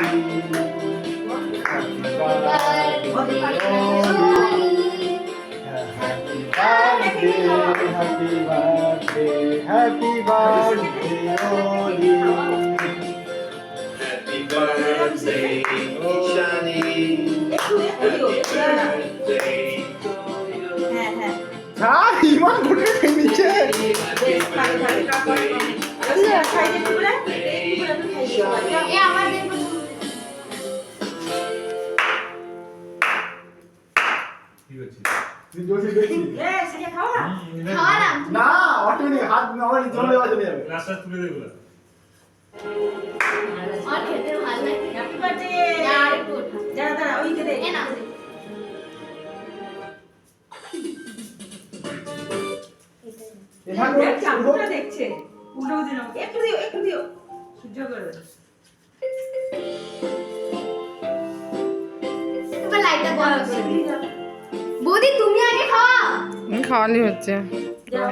Happy birthday, Oli. Happy birthday, Shani. 자, 이만 노래 재밌지? না automatic হাত আমার জল দেওয়া চলে যাবে রাস্তা তুলে দেবো দেখছে উল্টো দিন একটু দিও সহ্য করে বৌদি তুমি আগে খাওয়া খাওয়ালি হচ্ছে যাও